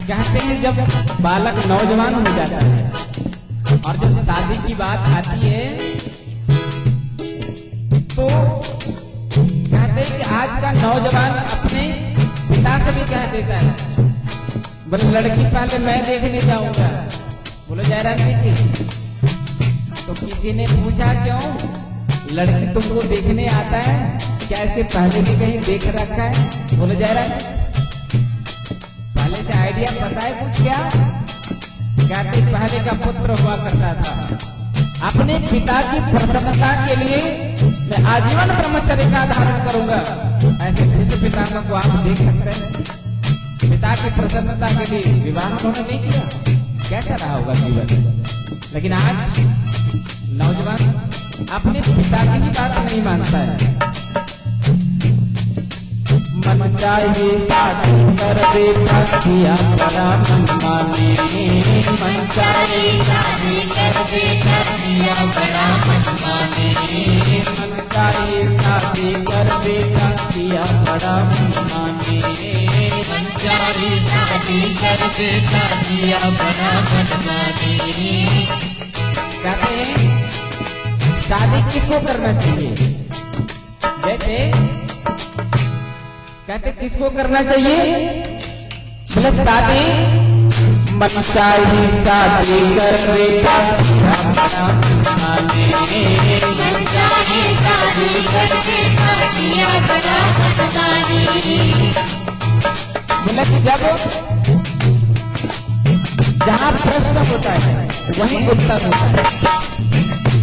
कहते हैं जब बालक नौजवान हो जाता है और जब शादी की बात आती है तो कहते हैं कि आज का नौजवान अपने पिता से भी कह देता है, बोले लड़की पहले मैं देखने जाऊंगा। बोलो जयराम जी की। तो किसी ने पूछा क्यों, लड़की तुमको देखने आता है क्या, इससे पहले भी कहीं देख रखा है? बोलो जयराम पहले से आइडिया पता है कुछ क्या? कहते पहले का पुत्र हुआ करता था, अपने पिता की प्रसन्नता के लिए मैं आजीवन ब्रह्मचर्य का धारण करूंगा। ऐसे किसी पिता को आप देख सकते हैं, पिता की प्रसन्नता के लिए विवाह उन्होंने नहीं किया, कैसा रहा होगा जीवन। लेकिन आज नौजवान अपने पिता की ही बात नहीं मानता है। मन चाहिए शादी कर बेटा किया बड़ा मनमानी, मन चाहिए शादी कर बेटा किया बड़ा मनमानी, मन चाहिए शादी कर बेटा किया बड़ा मनमानी, मन चाहिए शादी कर बेटा किया बड़ा मनमानी। कहते हैं शादी किसको करना चाहिए? जैसे कहते किसको करना चाहिए? बोले शादी मन चाहिए शादी कर बेटा बड़ा मनमानी, मन चाहिए शादी कर बेटा किया बड़ा मनमानी। बोले कि जब जहाँ प्रश्न होता है वहीं उत्तर होता है।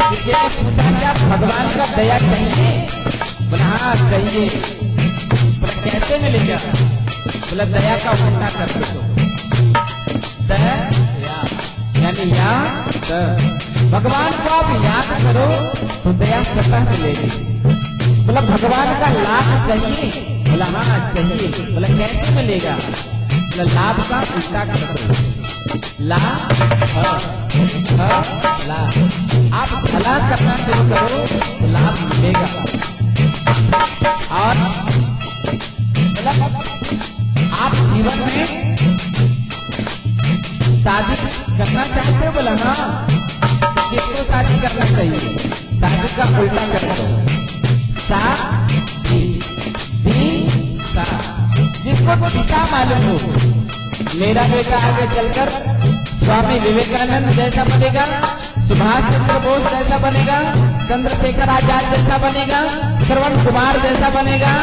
किसी ने पूछा क्या भगवान का दया चाहिए? बोले हाँ चाहिए। बोले कैसे मिलेगा? बोले दया का उल्टा कर दो, दया यानी भगवान को आप याद करो तो दया स्वतः मिलेगी। बोला भगवान का लाभ चाहिए? बोला हाँ चाहिए। बोला कैसे मिलेगा? बोला लाभ का उल्टा कर दो, लाभ आप भला करना शुरू करो तो लाभ मिलेगा। और आप जीवन में शादी करना चाहते हो? बोला ना, किसको शादी करना चाहिए? शादी का उल्टा कर दो, जिसको दिशा मालूम हो। मेरा बेटा आगे चलकर स्वामी विवेकानंद जैसा बनेगा, सुभाष चंद्र बोस जैसा बनेगा, चंद्रशेखर आजाद जैसा बनेगा, श्रवण कुमार जैसा बनेगा,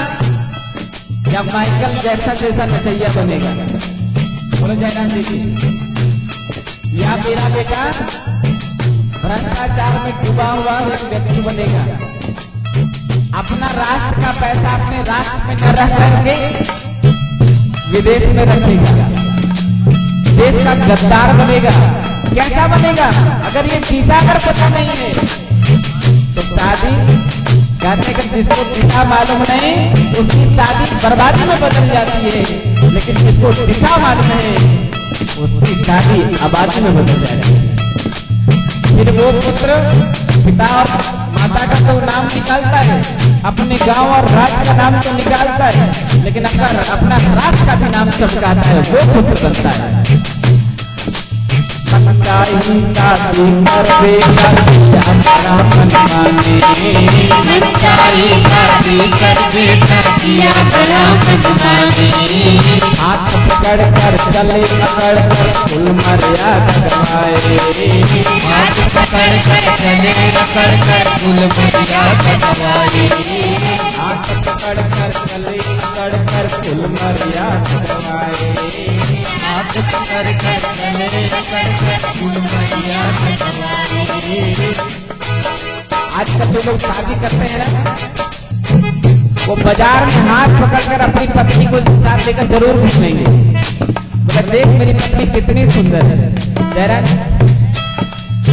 या माइकल जैक्सन जैसा नचैया बनेगा। बोलो जयराम जी की। या मेरा बेटा भ्रष्टाचार में डूबा हुआ एक व्यक्ति बनेगा, अपना राष्ट्र का पैसा अपने राष्ट्र में न रख करके विदेश में रखेगा, देश का गद्दार बनेगा। कैसा बनेगा? अगर ये दिशा अगर पता नहीं है तो शादी कहते कि जिसको दिशा मालूम नहीं उसकी शादी बर्बादी में बदल जाती है, लेकिन जिसको दिशा मालूम है उसकी शादी आबादी में बदल जाती है। फिर वो पुत्र पिता और माता का तो नाम निकालता है, अपने गांव और राज्य का नाम तो निकालता है, लेकिन अपना राष्ट्र का भी नाम चमकाता है, वो पुत्र बनता है। मन चाहिए शादी कर बेटा किया बड़ा मनमानी, मन चाहिए शादी कर बेटा किया बड़ा मनमानी, हाथ पकड़ कर चले पकड़ कर कुल मर्यादा गवाए, हाथ पकड़ कर चले पकड़ कर कुल मर्यादा गवाए, हाथ पकड़ कर चले पकड़ कर कुल मर्यादा गवाए, हाथ पकड़ कर चले पकड़ आजकल जो लोग शादी करते हैं ना, वो बाजार में हाथ पकड़कर अपनी पत्नी को साथ लेकर जरूर घूमेंगे। बोले देख मेरी पत्नी कितनी सुंदर है। जयराम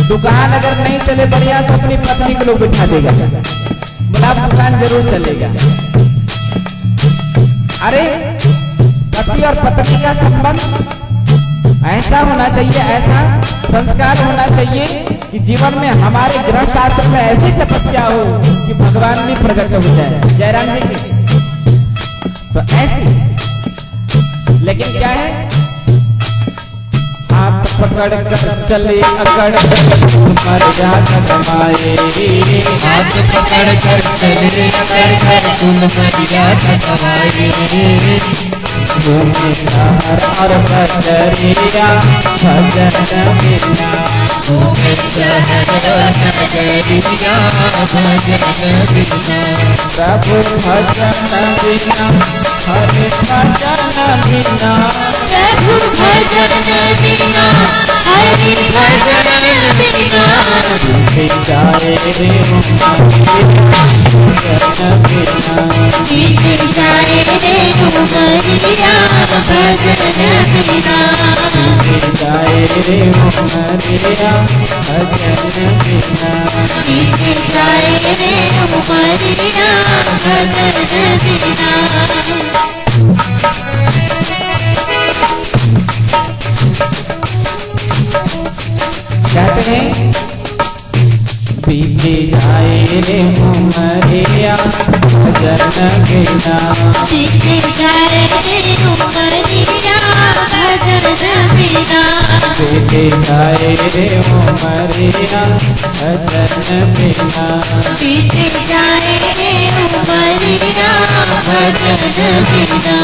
दुकान अगर नहीं चले बढ़िया तो अपनी पत्नी को लोग बिठा देगा, बोला दुकान जरूर चलेगा। अरे पति और पत्नी का संबंध ऐसा होना चाहिए, ऐसा संस्कार होना चाहिए कि जीवन में हमारे गृह शास्त्र में ऐसी तपस्या हो कि भगवान भी प्रकट हो जाए। जयराम जी तो ऐसी, लेकिन क्या है पकड़ कर चले अकड़ कर मर्यादा कमाए, हाथ पकड़ कर चले अकड़ कर कुल मर्यादा कमाए। घूमे शहर और बजरिया भजन बिना, घूमे शहर और नगरिया भजन बिना, प्रभु भजन बिना हरे भजन बिना, प्रभु भजन बिना हरि भजन बिना, बीते जाए रे उमरिया भजन बिना, बीत जाए रे उमरिया भजन बिना, बीते जाए रे उमरिया भजन बिना, बीत जाए रे उमरिया भजन बिना। कहते हैं बीते जाए रे उमरिया भजन बिना, बीत जाए रे उमरिया भजन बिना, बीते जाए रे उमरिया भजन बिना, बीत जाए रे उमरिया भजन बिना।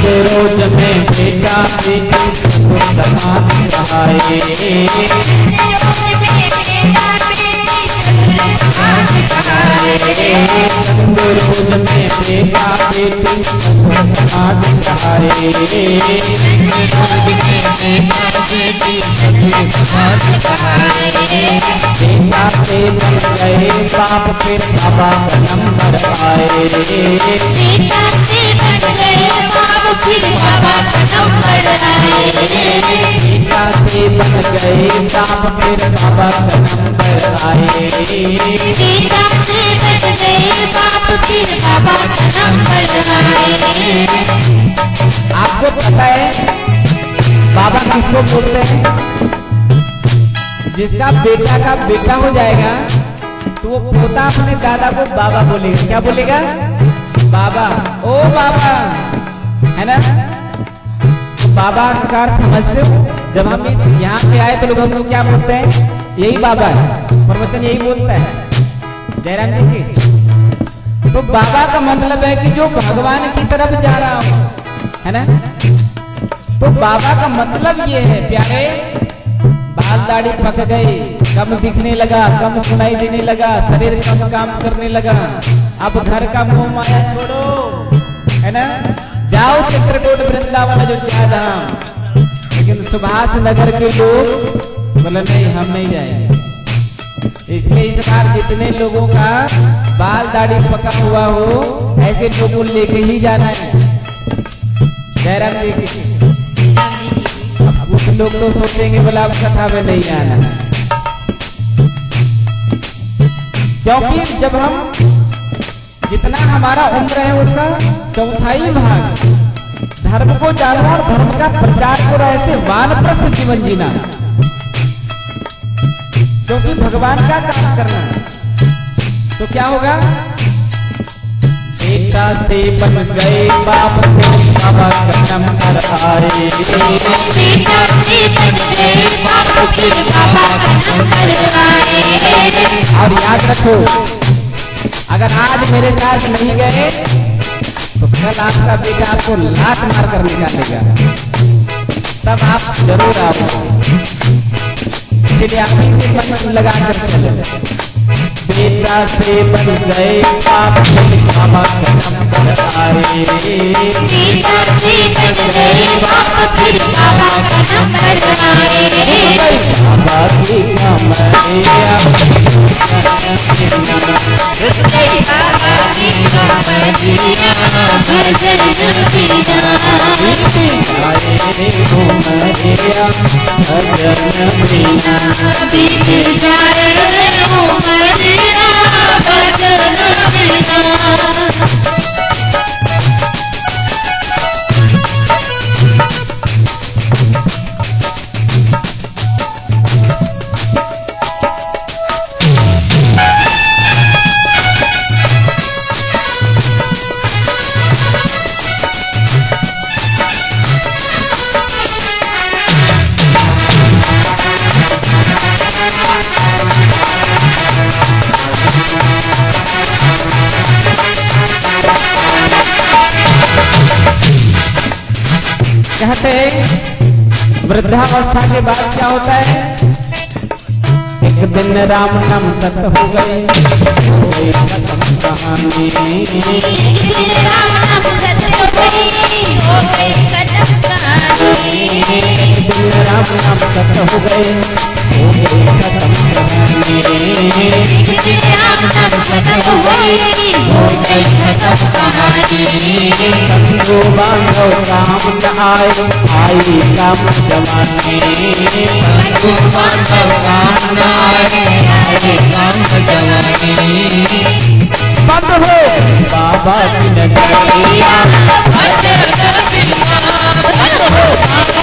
रोज में बेटा बेटी समान रहाए, रोज में बेटा बेटी समान रहाए, बेटा से बन गए बाप फिर बाबा का नंबर आए, बेटा से बन गए बाप फिर बाबा का नंबर आए, बेटा से बन गए बाप फिर बाबा का नंबर आए, बेटा से बन गए बाप फिर बाबा का नंबर आए। आपको पता है बाबा किसको बोलते हैं? जिसका बेटा का बेटा हो जाएगा तो वो पोता अपने दादा को बाबा बोलेगा। क्या बोलेगा? बाबा। ओ बाबा, है ना? तो बाबा का अर्थ समझते हो? जब हम यहाँ पे आए तो लोग हम लोग क्या बोलते हैं? यही बाबा है, प्रवचन यही बोलता है। जयराम जी, तो बाबा का मतलब है कि जो भगवान की तरफ जा रहा हूं, है ना? तो बाबा का मतलब ये है प्यारे, बाल दाढ़ी पक गई, कम दिखने लगा, कम सुनाई देने लगा, शरीर कम काम करने लगा, अब घर का मोह माया छोड़ो, है ना? जाओ चित्रकूट वृंदावन अयोध्या धाम। लेकिन सुभाष नगर के लोग बोले नहीं, हम नहीं जाएंगे। इसलिए इस बार जितने लोगों का बाल दाढ़ी पका हुआ हो ऐसे लोगों लेके ही जाना है। जयराम जी, कुछ लोग तो सोचेंगे बोला अब कथा में नहीं आना है, क्योंकि जब हम जितना हमारा उम्र है उसका चौथाई भाग धर्म को जाना और धर्म का प्रचार करो, ऐसे वानप्रस्थ जीवन जीना, क्योंकि भगवान का काम करना है। तो क्या होगा? बेटा से बन गए बाप फिर बाबा का नंबर आए, बेटा से बन गए बाप फिर बाबा का नंबर आए। और याद रखो, अगर आज मेरे साथ नहीं गए तो कल आपका बेटा आपको लात मार कर निकालेगा, तब आप जरूर आओ। इसलिए आप ही से मन लगा कर चलो। बेटा से बन गए बाप फिर बाबा का नंबर आए, बेटा से बन गए बाप फिर बाबा का नंबर आए। बाबा की भजन बिना बीत जाए रे उमरिया भजन बिना बीत जाए रे उमरिया भजन बिना कहते हैं वृद्धावस्था के बाद क्या होता है? एक दिन राम नाम सत हो गए, कोई खत्म कहानी। एक दिन राम नाम सत हो गई, हो गई खत्म कहानी। एक दिन राम नाम सत हो गए, हो गई खत्म कहानी। एक दिन राम नाम सत हो गई, हो गई खत्म कहानी। संगो बांधो काम न आए, आई काम जमाने। संगो बांधो काम न आए, आए काम जमाने। बंद हो बाबा की नगरिया, भजन बिना, बंद हो बाबा